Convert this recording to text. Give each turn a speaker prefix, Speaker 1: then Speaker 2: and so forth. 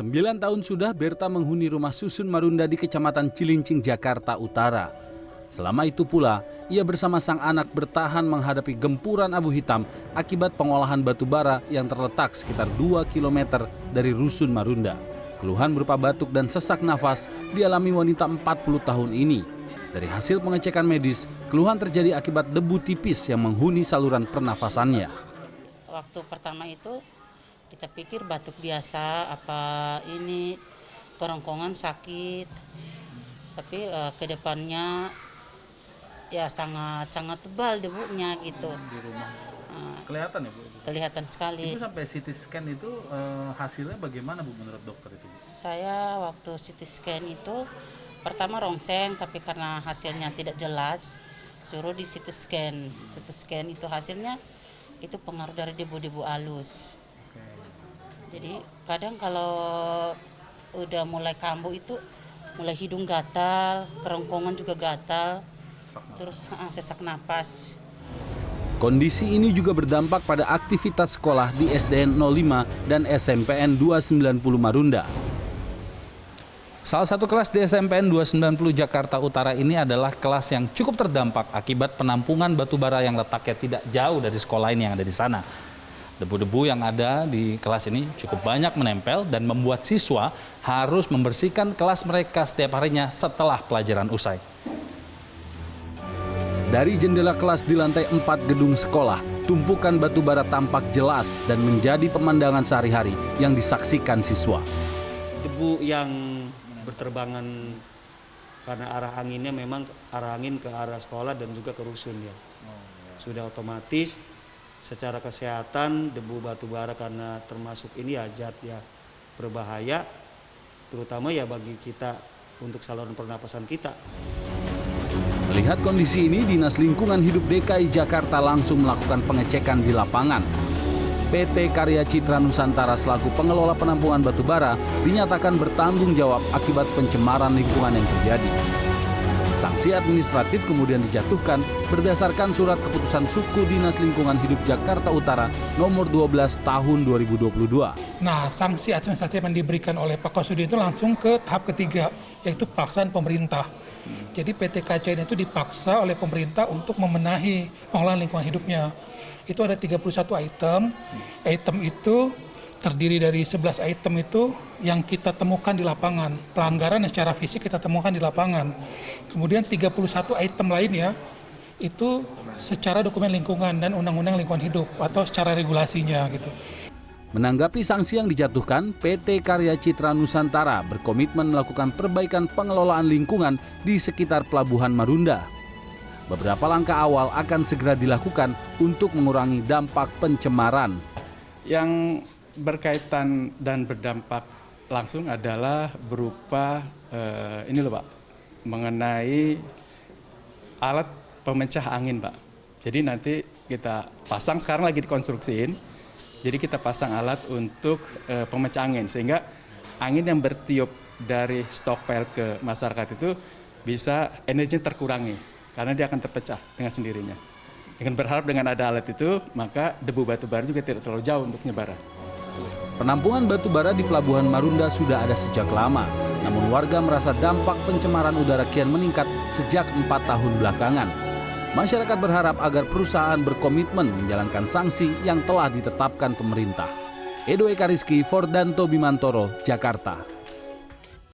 Speaker 1: 9 tahun sudah Berta menghuni rumah susun Marunda di Kecamatan Cilincing, Jakarta Utara. Selama itu pula, ia bersama sang anak bertahan menghadapi gempuran abu hitam akibat pengolahan batu bara yang terletak sekitar 2 km dari Rusun Marunda. Keluhan berupa batuk dan sesak nafas dialami wanita 40 tahun ini. Dari hasil pengecekan medis, keluhan terjadi akibat debu tipis yang menghuni saluran pernafasannya.
Speaker 2: Waktu pertama itu kita pikir batuk biasa, apa ini kerongkongan sakit, tapi kedepannya ya sangat tebal debunya gitu.
Speaker 1: Di rumah kelihatan ya Bu?
Speaker 2: Kelihatan sekali.
Speaker 1: Itu sampai CT scan itu hasilnya bagaimana Bu menurut dokter itu?
Speaker 2: Saya waktu CT scan itu pertama rongseng, tapi karena hasilnya tidak jelas, suruh di CT scan. CT scan itu hasilnya itu pengaruh dari debu-debu halus. Jadi kadang kalau udah mulai kambuh itu mulai hidung gatal, kerongkongan juga gatal, terus sesak napas.
Speaker 1: Kondisi ini juga berdampak pada aktivitas sekolah di SDN 05 dan SMPN 290 Marunda. Salah satu kelas di SMPN 290 Jakarta Utara ini adalah kelas yang cukup terdampak akibat penampungan batu bara yang letaknya tidak jauh dari sekolah ini yang ada di sana. Debu-debu yang ada di kelas ini cukup banyak menempel dan membuat siswa harus membersihkan kelas mereka setiap harinya setelah pelajaran usai. Dari jendela kelas di lantai 4 gedung sekolah, tumpukan batu bara tampak jelas dan menjadi pemandangan sehari-hari yang disaksikan siswa.
Speaker 3: Debu yang berterbangan karena arah anginnya memang arah angin ke arah sekolah dan juga ke rusun ya. Sudah otomatis secara kesehatan debu batu bara karena termasuk ini ya zat ya berbahaya, terutama ya bagi kita untuk saluran pernapasan kita.
Speaker 1: Melihat kondisi ini, Dinas Lingkungan Hidup DKI Jakarta langsung melakukan pengecekan di lapangan. PT Karya Citra Nusantara selaku pengelola penampungan batu bara dinyatakan bertanggung jawab akibat pencemaran lingkungan yang terjadi. Sanksi administratif kemudian dijatuhkan berdasarkan surat keputusan Suku Dinas Lingkungan Hidup Jakarta Utara nomor 12 tahun 2022.
Speaker 4: Nah, sanksi administratif yang diberikan oleh Pak Kasudi itu langsung ke tahap ketiga, yaitu paksaan pemerintah. Jadi PT KCN itu dipaksa oleh pemerintah untuk membenahi pengelolaan lingkungan hidupnya. Itu ada 31 item. Item itu terdiri dari 11 item itu yang kita temukan di lapangan. Pelanggaran yang secara fisik kita temukan di lapangan. Kemudian 31 item lainnya itu secara dokumen lingkungan dan undang-undang lingkungan hidup atau secara regulasinya gitu.
Speaker 1: Menanggapi sanksi yang dijatuhkan, PT Karya Citra Nusantara berkomitmen melakukan perbaikan pengelolaan lingkungan di sekitar Pelabuhan Marunda. Beberapa langkah awal akan segera dilakukan untuk mengurangi dampak pencemaran.
Speaker 5: Yang berkaitan dan berdampak langsung adalah berupa ini loh Pak, mengenai alat pemecah angin Pak. Jadi nanti kita pasang, sekarang lagi dikonstruksiin, jadi kita pasang alat untuk pemecah angin sehingga angin yang bertiup dari stockpile ke masyarakat itu bisa energinya terkurangi karena dia akan terpecah dengan sendirinya. Dengan berharap dengan ada alat itu maka debu batu bara juga tidak terlalu jauh untuk nyebar.
Speaker 1: Penampungan batu bara di Pelabuhan Marunda sudah ada sejak lama. Namun warga merasa dampak pencemaran udara kian meningkat sejak 4 tahun belakangan. Masyarakat berharap agar perusahaan berkomitmen menjalankan sanksi yang telah ditetapkan pemerintah. Edo Eka Rizky, Fordanto Bimantoro, Jakarta.